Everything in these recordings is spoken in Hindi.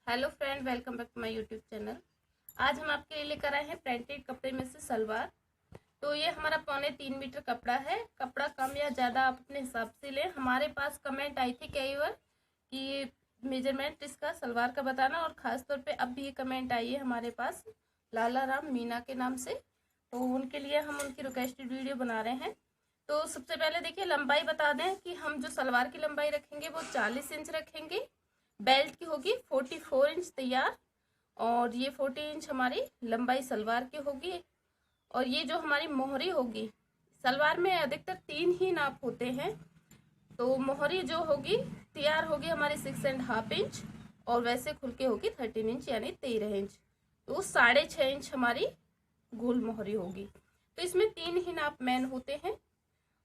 Hello friend, welcome back to my YouTube channel. आज हम आपके लिए लेकर आए हैं प्रिंटेड कपड़े में से सलवार। तो ये हमारा 3.25 मीटर कपड़ा है। कपड़ा कम या ज़्यादा आप अपने हिसाब से लें। हमारे पास कमेंट आई थी कई बार कि मेजरमेंट इसका सलवार का बताना, और ख़ास तौर पे अब भी ये कमेंट आई है हमारे पास लाला राम मीना के नाम से। तो उनके लिए हम उनकी रिक्वेस्टेड वीडियो बना रहे हैं। तो सबसे पहले देखिए, लंबाई बता दें कि हम जो सलवार की लंबाई रखेंगे वो 40 इंच रखेंगे। बेल्ट की होगी 44 इंच तैयार, और ये 40 इंच हमारी लंबाई सलवार की होगी। और ये जो हमारी मोहरी होगी, सलवार में अधिकतर 3 ही नाप होते हैं। तो मोहरी जो होगी तैयार होगी हमारी 6.5 इंच, और वैसे खुल के होगी 13 इंच यानी 13 इंच। तो 6.5 इंच हमारी गोल मोहरी होगी। तो इसमें 3 ही नाप मेन होते हैं,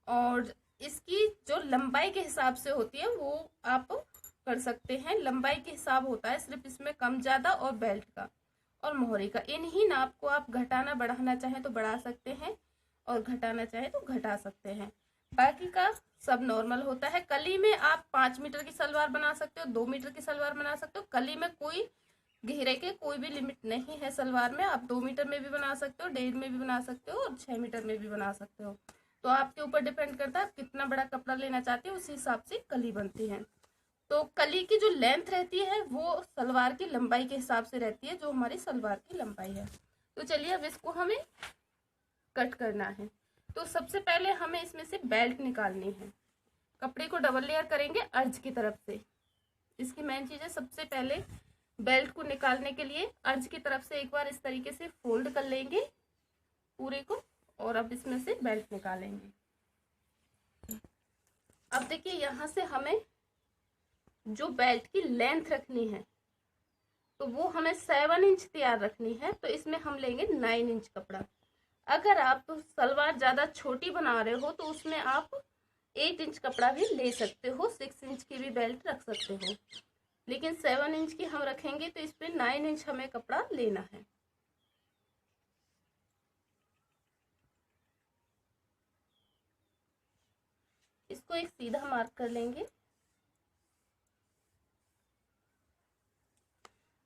और इसकी जो लंबाई के हिसाब से होती है वो आप कर सकते हैं। लंबाई के हिसाब होता है सिर्फ इसमें कम ज्यादा, और बेल्ट का और मोहरी का। इन ही नाप को आप घटाना बढ़ाना चाहें तो बढ़ा सकते हैं, और घटाना चाहें तो घटा सकते हैं। बाकी का सब नॉर्मल होता है। कली में आप 5 मीटर की सलवार बना सकते हो, 2 मीटर की सलवार बना सकते हो। कली में कोई घेरे के कोई भी लिमिट नहीं है। सलवार में आप 2 मीटर में भी बना सकते हो, 1.5 में भी बना सकते हो, और 6 मीटर में भी बना सकते हो। तो आपके ऊपर डिपेंड करता है आप कितना बड़ा कपड़ा लेना चाहते हो, उसी हिसाब से कली बनती है। तो कली की जो लेंथ रहती है वो सलवार की लंबाई के हिसाब से रहती है, जो हमारी सलवार की लंबाई है। तो चलिए अब इसको हमें कट करना है। तो सबसे पहले हमें इसमें से बेल्ट निकालनी है। कपड़े को डबल लेयर करेंगे अर्ज की तरफ से। इसकी मेन चीज है, सबसे पहले बेल्ट को निकालने के लिए अर्ज की तरफ से एक बार इस तरीके से फोल्ड कर लेंगे पूरे को, और अब इसमें से बेल्ट निकालेंगे। अब देखिए, यहां से हमें जो बेल्ट की लेंथ रखनी है तो वो हमें 7 इंच तैयार रखनी है। तो इसमें हम लेंगे 9 इंच कपड़ा। अगर आप सलवार ज्यादा छोटी बना रहे हो तो उसमें आप 8 इंच कपड़ा भी ले सकते हो, 6 इंच की भी बेल्ट रख सकते हो। लेकिन 7 इंच की हम रखेंगे तो इस पे 9 इंच हमें कपड़ा लेना है। इसको एक सीधा मार्क कर लेंगे।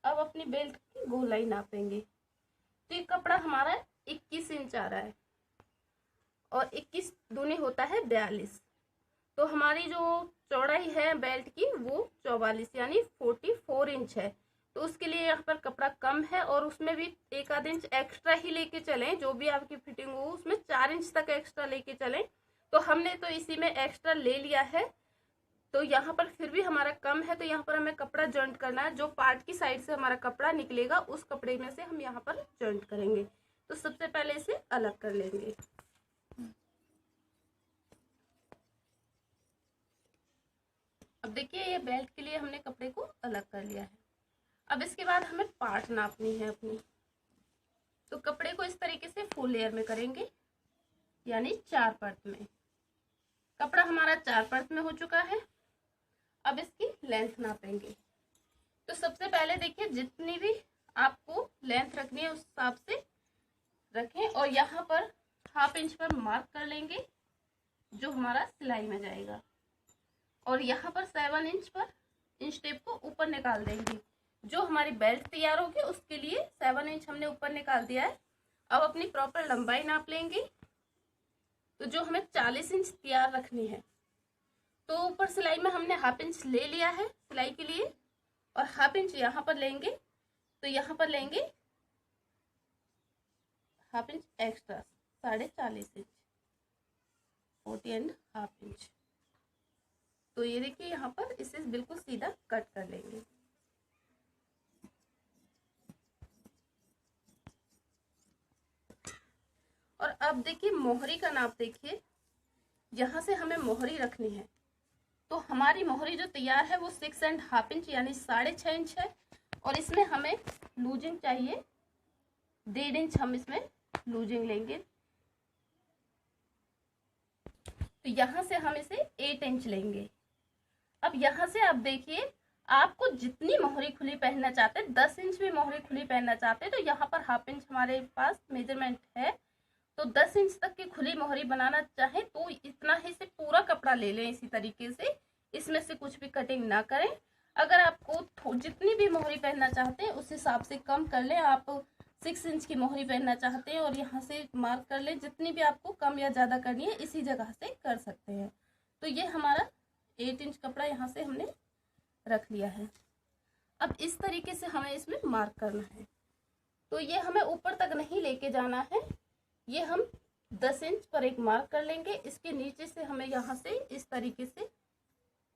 अब अपनी बेल्ट की गोलाई नापेंगे। तो ये कपड़ा हमारा 21 इंच आ रहा है, और 21 दूनी होता है 42। तो हमारी जो चौड़ाई है बेल्ट की वो 44 यानी 44 इंच है। तो उसके लिए यहाँ पर कपड़ा कम है, और उसमें भी एक आध इंच एक्स्ट्रा ही लेके चलें। जो भी आपकी फिटिंग हो उसमें 4 इंच तक एक्स्ट्रा लेके चलें। तो हमने तो इसी में एक्स्ट्रा ले लिया है। तो यहाँ पर फिर भी हमारा कम है, तो यहाँ पर हमें कपड़ा जॉइंट करना है। जो पार्ट की साइड से हमारा कपड़ा निकलेगा उस कपड़े में से हम यहाँ पर जॉइंट करेंगे। तो सबसे पहले इसे अलग कर लेंगे। अब देखिए, ये बेल्ट के लिए हमने कपड़े को अलग कर लिया है। अब इसके बाद हमें पार्ट नापनी है अपनी। तो कपड़े को इस तरीके से फुल लेयर में करेंगे, यानी 4 परत में। कपड़ा हमारा 4 परत में हो चुका है। अब इसकी लेंथ नापेंगे। तो सबसे पहले देखिए, जितनी भी आपको लेंथ रखनी है उस हिसाब से रखें, और यहाँ पर 1/2 इंच पर मार्क कर लेंगे जो हमारा सिलाई में जाएगा। और यहाँ पर 7 इंच पर इंच टेप को ऊपर निकाल देंगे। जो हमारी बेल्ट तैयार होगी उसके लिए 7 इंच हमने ऊपर निकाल दिया है। अब अपनी प्रॉपर लंबाई नाप लेंगे। तो जो हमें 40 इंच तैयार रखनी है, तो ऊपर सिलाई में हमने 1/2 इंच ले लिया है सिलाई के लिए, और 1/2 इंच यहाँ पर लेंगे। तो यहाँ पर लेंगे 1/2 इंच एक्स्ट्रा, 40.5 इंच, 40.5 इंच। तो ये देखिए, यहाँ पर इसे बिल्कुल सीधा कट कर लेंगे। और अब देखिए, मोहरी का नाप देखिए, यहां से हमें मोहरी रखनी है। तो हमारी मोहरी जो तैयार है वो 6.5 इंच यानी 6.5 इंच है, और इसमें हमें लूजिंग चाहिए 1.5 इंच। हम इसमें लूजिंग लेंगे। तो यहां से हम इसे 8 इंच लेंगे। अब यहाँ से आप देखिए, आपको जितनी मोहरी खुली पहनना चाहते हैं, 10 इंच भी मोहरी खुली पहनना चाहते हैं, तो यहाँ पर 1/2 इंच हमारे पास मेजरमेंट है। तो 10 इंच तक की खुली मोहरी बनाना चाहे तो इतना ही से पूरा कपड़ा ले लें इसी तरीके से। इसमें से कुछ भी कटिंग ना करें। अगर आपको जितनी भी मोहरी पहनना चाहते हैं उस हिसाब से कम कर लें। आप 6 इंच की मोहरी पहनना चाहते हैं और यहाँ से मार्क कर लें। जितनी भी आपको कम या ज़्यादा करनी है इसी जगह से कर सकते हैं। तो ये हमारा 8 इंच कपड़ा यहाँ से हमने रख लिया है। अब इस तरीके से हमें इसमें मार्क करना है। तो ये हमें ऊपर तक नहीं लेके जाना है, ये हम 10 इंच पर एक मार्क कर लेंगे। इसके नीचे से हमें यहाँ से इस तरीके से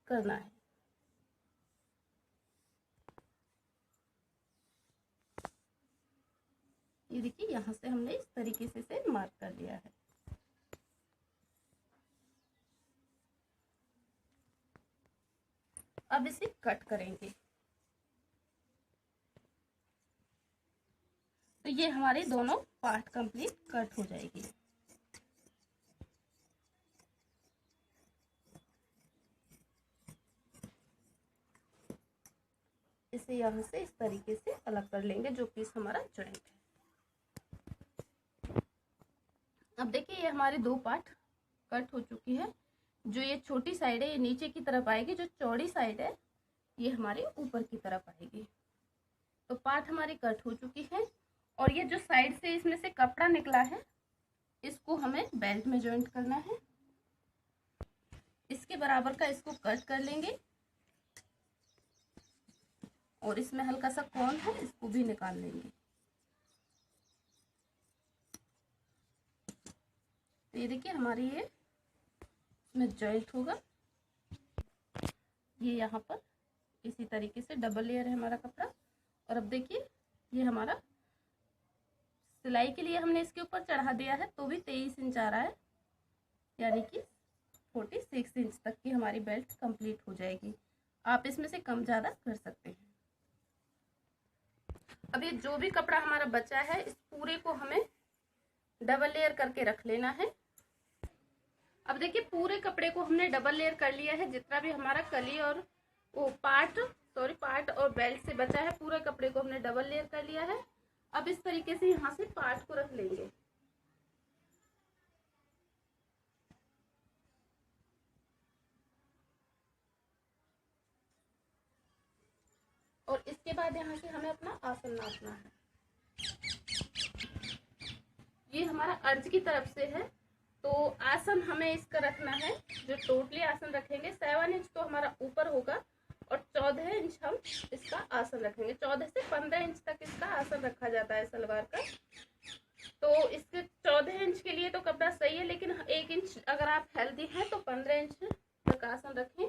करना है। ये देखिए यहाँ से हमने इस तरीके से मार्क कर लिया है। अब इसे कट करेंगे। तो ये हमारे दोनों पार्ट कंप्लीट कट हो जाएगी। इसे यहाँ से इस तरीके से अलग कर लेंगे जो पीस हमारा जॉइंट है। अब देखिए ये हमारे 2 पार्ट कट हो चुकी है। जो ये छोटी साइड है ये नीचे की तरफ आएगी, जो चौड़ी साइड है ये हमारे ऊपर की तरफ आएगी। तो पार्ट हमारी कट हो चुकी है और ये जो साइड से इसमें से कपड़ा निकला है इसको हमें बेल्ट में जॉइंट करना है। इसके बराबर का इसको कट कर लेंगे और इसमें हल्का सा कॉर्न है इसको भी निकाल लेंगे। तो ये देखिए हमारी ये इसमें जॉइंट होगा। ये यहाँ पर इसी तरीके से डबल लेयर है हमारा कपड़ा। और अब देखिए ये हमारा सिलाई के लिए हमने इसके ऊपर चढ़ा दिया है तो भी 23 इंच आ रहा है, यानी कि 46 इंच तक की हमारी बेल्ट कंप्लीट हो जाएगी। आप इसमें से कम ज़्यादा कर सकते हैं। अब ये जो भी कपड़ा हमारा बचा है इस पूरे को हमें डबल लेयर करके रख लेना है। अब देखिए पूरे कपड़े को हमने डबल लेयर कर लिया है। जितना भी हमारा कली और वो पार्ट और बेल्ट से बचा है पूरे कपड़े को हमने डबल लेयर कर लिया है। अब इस तरीके से यहाँ से पार्ट को रख लेंगे। और इसके बाद यहाँ से हमें अपना आसन नापना है। ये हमारा अर्ज की तरफ से है तो आसन हमें इसका रखना है। जो टोटली आसन रखेंगे 7 इंच तो हमारा ऊपर होगा और 14 इंच हम इसका आसन रखेंगे। 14 से 15 इंच तक इसका आसन रखा जाता है सलवार का। तो इसके 14 इंच के लिए तो कपड़ा सही है, लेकिन 1 इंच अगर आप हेल्दी हैं तो 15 इंच तक आसन रखें।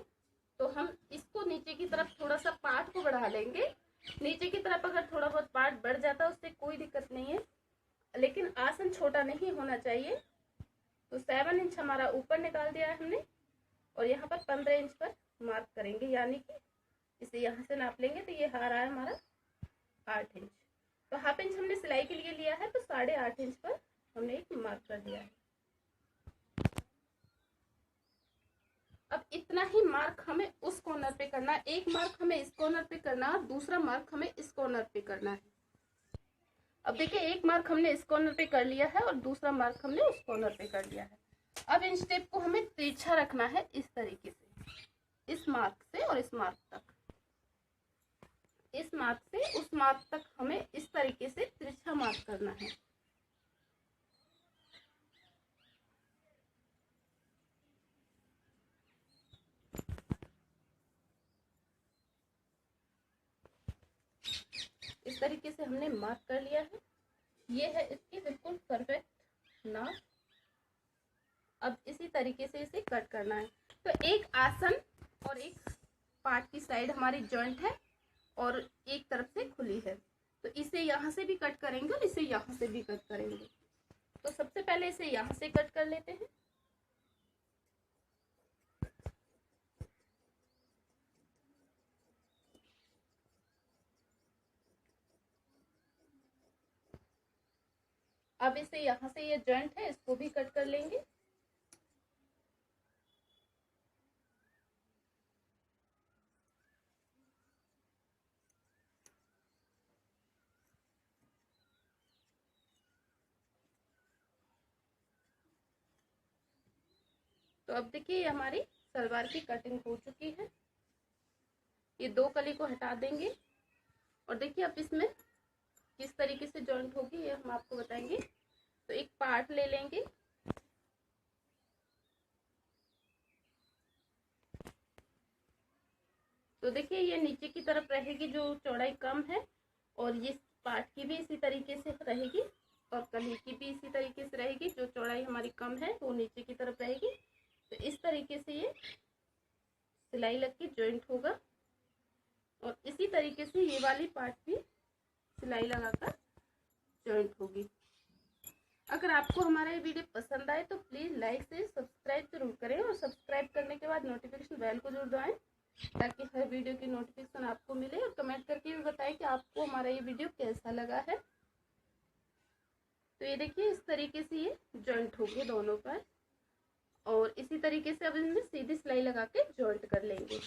तो हम इसको नीचे की तरफ थोड़ा सा पार्ट को बढ़ा लेंगे। नीचे की तरफ अगर थोड़ा बहुत पार्ट बढ़ जाता है उससे कोई दिक्कत नहीं है, लेकिन आसन छोटा नहीं होना चाहिए। तो 7 इंच हमारा ऊपर निकाल दिया है हमने और यहाँ पर 15 इंच पर मार्क करेंगे, यानी कि इसे यहाँ से नाप लेंगे तो ये आ रहा है हमारा 8 इंच। तो हाफ इंच हमने सिलाई के लिए लिया है तो 8.5 इंच पर हमने एक मार्क कर दिया है। अब इतना ही मार्क हमें उस कॉर्नर पे करना है। एक मार्क हमें इस कॉर्नर पे करना है, दूसरा मार्क हमें इस कॉर्नर पे करना है। अब देखिए एक मार्क हमने इस कॉर्नर पे कर लिया है और दूसरा मार्क हमने उस कॉर्नर पे कर लिया है। अब इंच टेप को हमें तिरछा रखना है इस तरीके से, इस मार्क से और इस मार्क तक। इस मार्क से उस मार्क तक हमें इस तरीके से तिरछा मार्क करना है। इस तरीके से हमने मार्क कर लिया है। ये है इसकी बिल्कुल परफेक्ट नाप। अब इसी तरीके से इसे कट करना है। तो एक आसन और एक पार्ट की साइड हमारी जॉइंट है और एक तरफ से खुली है, तो इसे यहाँ से भी कट करेंगे और इसे यहाँ से भी कट करेंगे। तो सबसे पहले इसे यहाँ से कट कर लेते हैं। अब इसे यहाँ से ये जॉइंट है इसको भी कट कर लेंगे। तो अब देखिए हमारी सलवार की कटिंग हो चुकी है। ये 2 कली को हटा देंगे और देखिए अब इसमें किस तरीके से जॉइंट होगी ये हम आपको बताएंगे। तो एक पार्ट ले लेंगे, तो देखिए ये नीचे की तरफ रहेगी जो चौड़ाई कम है, और ये पार्ट की भी इसी तरीके से रहेगी, और कली की भी इसी तरीके से रहेगी। जो चौड़ाई हमारी कम है वो नीचे की तरफ रहेगी। तो इस तरीके से ये सिलाई लग के जॉइंट होगा, और इसी तरीके से ये वाली पार्ट भी सिलाई लगाकर जॉइंट होगी। अगर आपको हमारा ये वीडियो पसंद आए तो प्लीज़ लाइक से सब्सक्राइब जरूर करें, और सब्सक्राइब करने के बाद नोटिफिकेशन बेल को जरूर दबाएं ताकि हर वीडियो की नोटिफिकेशन आपको मिले। और कमेंट करके भी बताएं कि आपको हमारा ये वीडियो कैसा लगा है। तो ये देखिए इस तरीके से ये जॉइंट होंगे दोनों पर, और इसी तरीके से अब इनमें सीधी सिलाई लगा के जॉइंट कर लेंगे।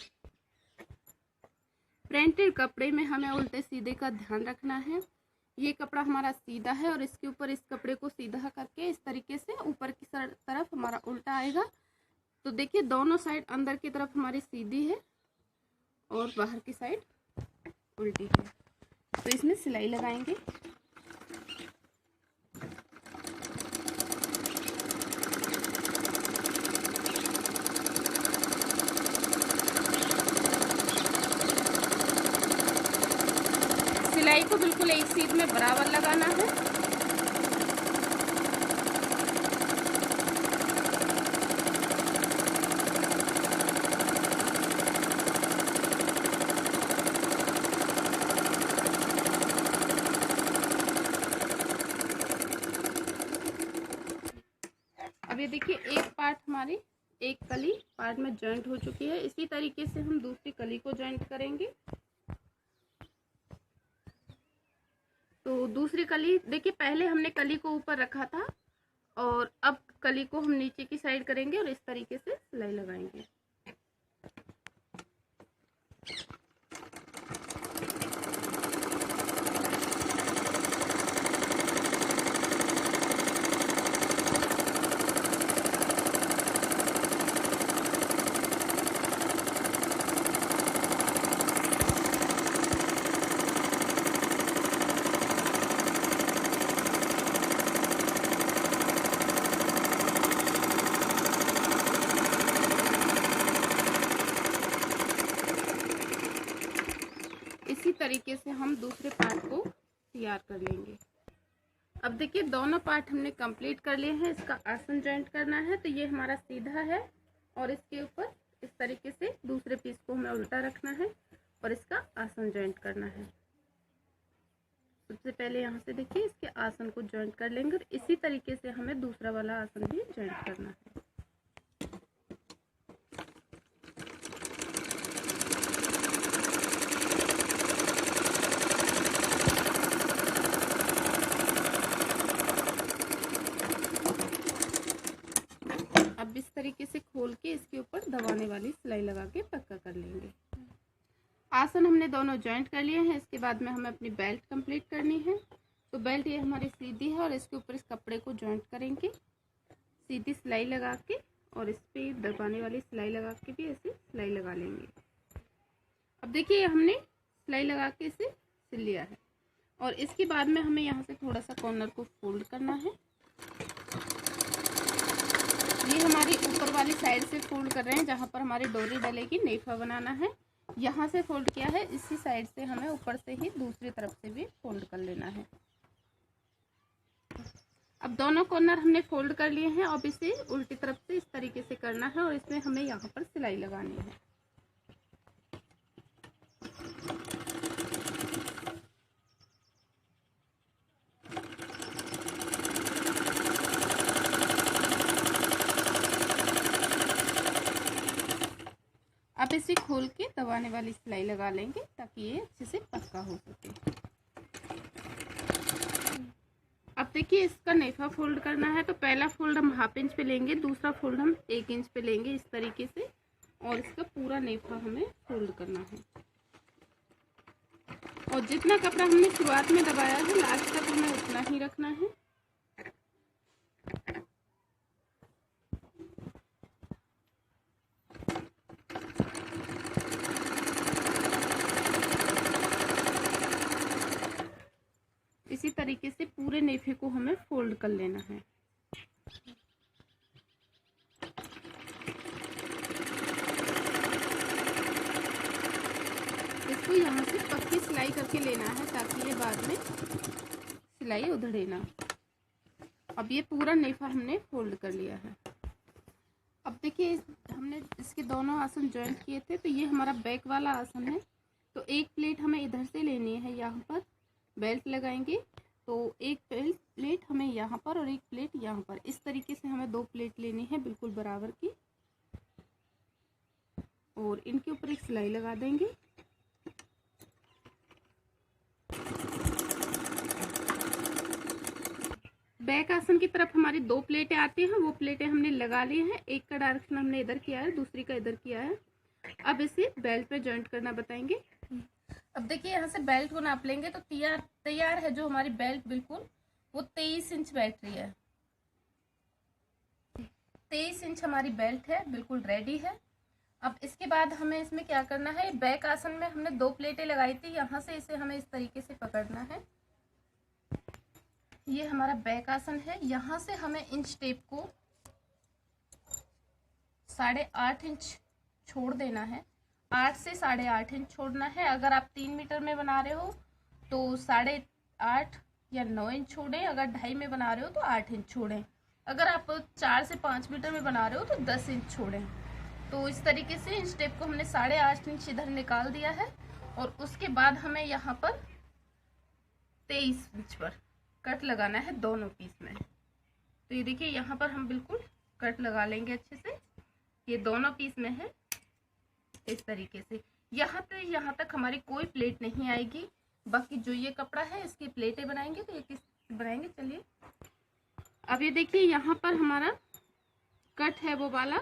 प्रिंटेड कपड़े में हमें उल्टे सीधे का ध्यान रखना है। ये कपड़ा हमारा सीधा है और इसके ऊपर इस कपड़े को सीधा करके इस तरीके से ऊपर की तरफ हमारा उल्टा आएगा। तो देखिए दोनों साइड अंदर की तरफ हमारी सीधी है और बाहर की साइड उल्टी है। तो इसमें सिलाई लगाएंगे। सिलाई को बिल्कुल एक सीध में बराबर लगाना है। अब ये देखिए एक पार्ट हमारी एक कली पार्ट में जॉइंट हो चुकी है। इसी तरीके से हम दूसरी कली को जॉइंट करेंगे। तो दूसरी कली देखिए पहले हमने कली को ऊपर रखा था और अब कली को हम नीचे की साइड करेंगे और इस तरीके से सिलाई लगाएंगे। इसी तरीके से हम दूसरे पार्ट को तैयार कर लेंगे। अब देखिए दोनों पार्ट हमने कंप्लीट कर लिए हैं। इसका आसन जॉइंट करना है। तो ये हमारा सीधा है और इसके ऊपर इस तरीके से दूसरे पीस को हमें उल्टा रखना है और इसका आसन जॉइंट करना है। सबसे पहले यहाँ से देखिए इसके आसन को जॉइंट कर लेंगे और इसी तरीके से हमें दूसरा वाला आसन भी जॉइंट करना है। अब इस तरीके से खोल के इसके ऊपर दबाने वाली सिलाई लगा के पक्का कर लेंगे। आसन हमने दोनों जॉइंट कर लिए हैं। इसके बाद में हमें अपनी बेल्ट कंप्लीट करनी है। तो बेल्ट ये हमारी सीधी है और इसके ऊपर इस कपड़े को जॉइंट करेंगे सीधी सिलाई लगा के, और इस पे दबाने वाली सिलाई लगा के भी ऐसे सिलाई लगा लेंगे। अब देखिए हमने सिलाई लगा के इसे सिल लिया है और इसके बाद में हमें यहाँ से थोड़ा सा कॉर्नर को फोल्ड करना है। ये हमारी ऊपर वाली साइड से फोल्ड कर रहे हैं जहाँ पर हमारी डोरी डलेगी, नेफा बनाना है। यहाँ से फोल्ड किया है, इसी साइड से हमें ऊपर से ही दूसरी तरफ से भी फोल्ड कर लेना है। अब दोनों कॉर्नर हमने फोल्ड कर लिए हैं। अब इसे उल्टी तरफ से इस तरीके से करना है और इसमें हमें यहाँ पर सिलाई लगानी है। अब इसे खोल के दबाने वाली सिलाई लगा लेंगे ताकि ये अच्छे से पक्का हो सके। अब देखिए इसका नेफा फोल्ड करना है। तो पहला फोल्ड हम 1/2 इंच पे लेंगे, दूसरा फोल्ड हम 1 इंच पे लेंगे इस तरीके से, और इसका पूरा नेफा हमें फोल्ड करना है। और जितना कपड़ा हमने शुरुआत में दबाया है लास्ट तक हमें उतना ही रखना है। इसी तरीके से पूरे नेफे को हमें फोल्ड कर लेना है। इसको यहाँ से पक्की सिलाई करके लेना है ताकि ये बाद में सिलाई उधड़े ना। अब ये पूरा नेफा हमने फोल्ड कर लिया है। अब देखिए हमने इसके दोनों आसन जॉइंट किए थे, तो ये हमारा बैक वाला आसन है। तो एक प्लेट हमें इधर से लेनी है, यहाँ पर बेल्ट लगाएंगे तो एक प्लेट हमें यहाँ पर और एक प्लेट यहाँ पर, इस तरीके से हमें 2 प्लेट लेनी है बिल्कुल बराबर की, और इनके ऊपर एक सिलाई लगा देंगे। बैक आसन की तरफ हमारी 2 प्लेटें आती हैं, वो प्लेटें हमने लगा ली हैं। एक का डायरेक्शन हमने इधर किया है, दूसरी का इधर किया है। अब इसे बेल्ट पे जॉइंट करना बताएंगे। अब देखिए यहाँ से बेल्ट को नाप लेंगे तो तैयार है जो हमारी बेल्ट, बिल्कुल वो 23 इंच बैठ रही है। 23 इंच हमारी बेल्ट है, बिल्कुल रेडी है। अब इसके बाद हमें इसमें क्या करना है, बैक आसन में हमने 2 प्लेटें लगाई थी, यहाँ से इसे हमें इस तरीके से पकड़ना है। ये हमारा बैक आसन है। यहाँ से हमें इंच टेप को 8.5 इंच छोड़ देना है। 8 से 8.5 इंच छोड़ना है। अगर आप 3 मीटर में बना रहे हो तो 8.5 या 9 इंच छोड़ें। अगर 2.5 में बना रहे हो तो 8 इंच छोड़ें। अगर आप 4 से 5 मीटर में बना रहे हो तो 10 इंच छोड़ें। तो इस तरीके से इंच टेप को हमने 8.5 इंच इधर निकाल दिया है, और उसके बाद हमें यहाँ पर 23 इंच पर कट लगाना है दोनों पीस में। तो ये देखिए यहाँ पर हम बिल्कुल कट लगा लेंगे अच्छे से, ये दोनों पीस में है इस तरीके से। यहाँ तक हमारी कोई प्लेट नहीं आएगी। बाकी जो ये कपड़ा है इसकी प्लेटें बनाएंगे, तो ये किस बनाएंगे चलिए। अब ये देखिए यहाँ पर हमारा कट है वो वाला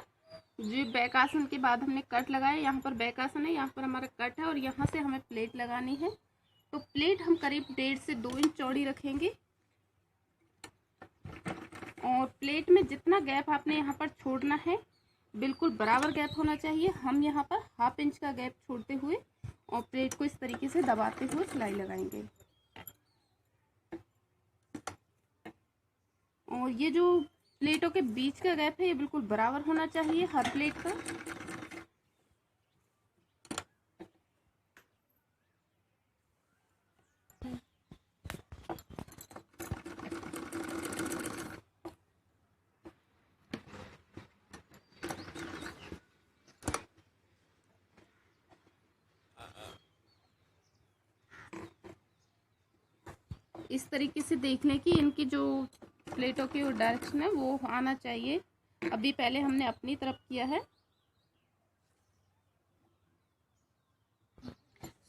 जो बैक आसन के बाद हमने कट लगाया। यहाँ पर बैक आसन है, यहाँ पर हमारा कट है, और यहाँ से हमें प्लेट लगानी है। तो प्लेट हम करीब 1.5 से 2 इंच चौड़ी रखेंगे, और प्लेट में जितना गैप आपने यहाँ पर छोड़ना है बिल्कुल बराबर गैप होना चाहिए। हम यहाँ पर 1/2 इंच का गैप छोड़ते हुए और प्लेट को इस तरीके से दबाते हुए सिलाई लगाएंगे। और ये जो प्लेटों के बीच का गैप है ये बिल्कुल बराबर होना चाहिए हर प्लेट का। इस तरीके से देख लें कि इनकी जो प्लेटों की डायरेक्शन है वो आना चाहिए। अभी पहले हमने अपनी तरफ किया है,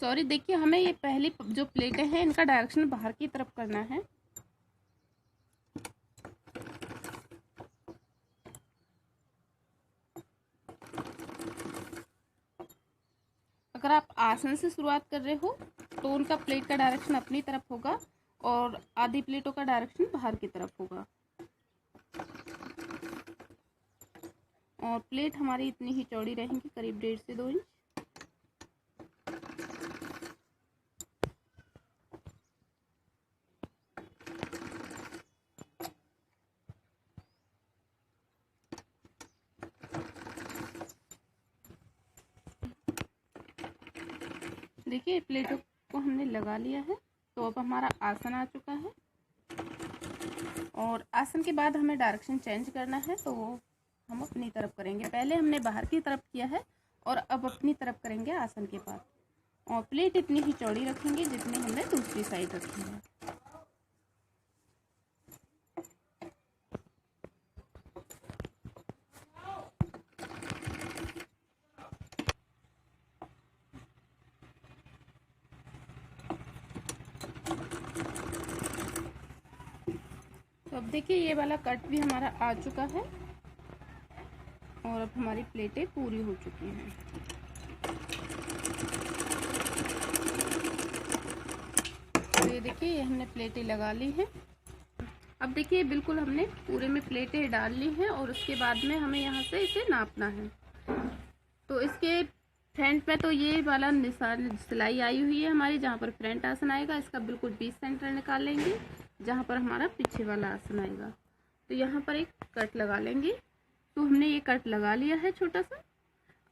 सॉरी, देखिए हमें ये पहली जो प्लेटें हैं इनका डायरेक्शन बाहर की तरफ करना है। अगर आप आसन से शुरुआत कर रहे हो तो उनका प्लेट का डायरेक्शन अपनी तरफ होगा और आधी प्लेटों का डायरेक्शन बाहर की तरफ होगा। और प्लेट हमारी इतनी ही चौड़ी रहेंगी, करीब 1.5 से 2 इंच। देखिए प्लेटों को हमने लगा लिया है। तो अब हमारा आसन आ चुका है, और आसन के बाद हमें डायरेक्शन चेंज करना है, तो हम अपनी तरफ करेंगे। पहले हमने बाहर की तरफ किया है और अब अपनी तरफ करेंगे आसन के बाद। और प्लेट इतनी ही चौड़ी रखेंगे जितनी हमने दूसरी साइड रखी है। तो अब देखिए ये वाला कट भी हमारा आ चुका है, और अब हमारी प्लेटें पूरी हो चुकी हैं। तो ये देखिए ये हमने प्लेटें लगा ली हैं। अब देखिए बिल्कुल हमने पूरे में प्लेटें डाल ली हैं, और उसके बाद में हमें यहाँ से इसे नापना है। तो इसके फ्रंट पे तो ये वाला निशान सिलाई आई हुई है हमारी, जहाँ पर फ्रंट आसन आएगा इसका बिल्कुल 20 सेंटर निकाल लेंगे, जहाँ पर हमारा पीछे वाला आसन आएगा। तो यहाँ पर एक कट लगा लेंगे। तो हमने ये कट लगा लिया है छोटा सा।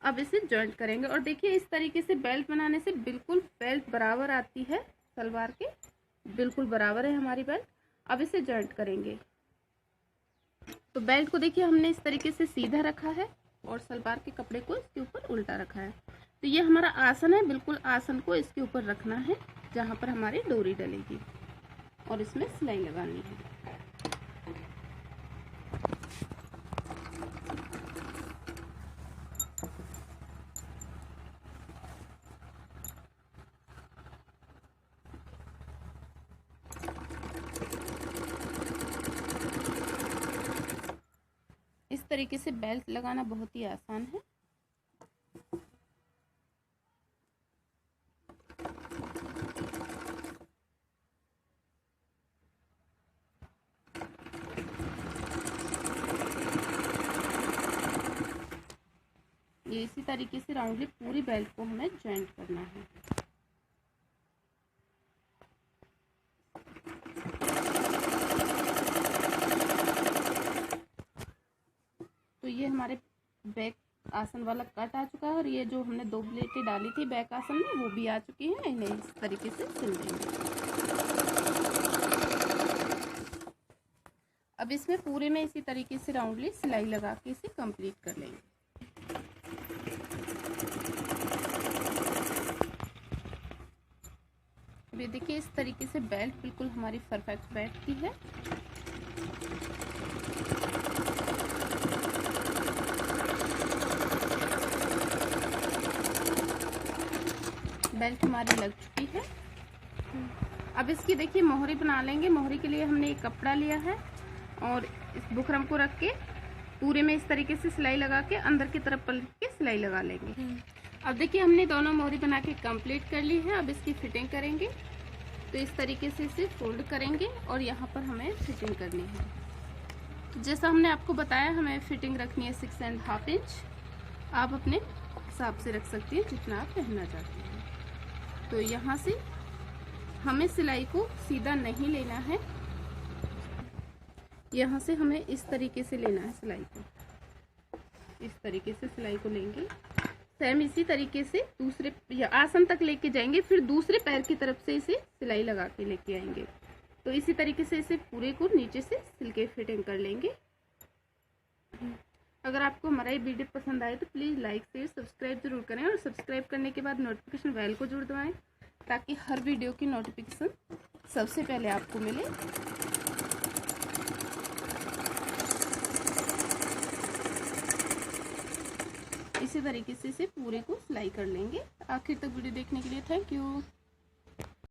अब इसे जॉइंट करेंगे और देखिए इस तरीके से बेल्ट बनाने से बिल्कुल बेल्ट बराबर आती है, सलवार के बिल्कुल बराबर है हमारी बेल्ट। अब इसे जॉइंट करेंगे। तो बेल्ट को देखिए हमने इस तरीके से सीधा रखा है और सलवार के कपड़े को इसके ऊपर उल्टा रखा है। तो ये हमारा आसन है, बिल्कुल आसन को इसके ऊपर रखना है जहाँ पर हमारी डोरी डलेगी और इसमें सिलाई लगानी है। इस तरीके से बेल्ट लगाना बहुत ही आसान है। ये इसी तरीके से राउंडली पूरी बेल्ट को हमें जॉइंट करना है। तो ये हमारे बैक आसन वाला कट आ चुका है और ये जो हमने 2 प्लेटें डाली थी बैक आसन में वो भी आ चुकी हैं। इन्हें इस तरीके से सिल देंगे। अब इसमें पूरे में इसी तरीके से राउंडली सिलाई लगा के इसे कंप्लीट कर लेंगे। ये देखिए इस तरीके से बेल्ट बिल्कुल हमारी परफेक्ट बैठती है। बेल्ट हमारी लग चुकी है। अब इसकी देखिए मोहरी बना लेंगे। मोहरी के लिए हमने एक कपड़ा लिया है और इस बुकरम को रख के पूरे में इस तरीके से सिलाई लगा के अंदर की तरफ पलट के सिलाई लगा लेंगे। अब देखिए हमने दोनों मोहरी बना के कंप्लीट कर ली है। अब इसकी फिटिंग करेंगे। तो इस तरीके से इसे फोल्ड करेंगे और यहाँ पर हमें फिटिंग करनी है। जैसा हमने आपको बताया हमें फिटिंग रखनी है 6.5 इंच। आप अपने हिसाब से रख सकती हैं जितना आप पहनना चाहते हैं। तो यहाँ से हमें सिलाई को सीधा नहीं लेना है, यहाँ से हमें इस तरीके से लेना है सिलाई को। इस तरीके से सिलाई को लेंगे। सेम इसी तरीके से दूसरे आसन तक लेके जाएंगे, फिर दूसरे पैर की तरफ से इसे सिलाई लगा के लेके आएंगे। तो इसी तरीके से इसे पूरे को नीचे से सिल के फिटिंग कर लेंगे। अगर आपको हमारा ये वीडियो पसंद आए तो प्लीज़ लाइक शेयर सब्सक्राइब जरूर करें और सब्सक्राइब करने के बाद नोटिफिकेशन बेल को जरूर दबाएं ताकि हर वीडियो की नोटिफिकेशन सबसे पहले आपको मिले। इसी तरीके से इसे पूरे को सिलाई कर लेंगे। आखिर तक वीडियो देखने के लिए थैंक यू।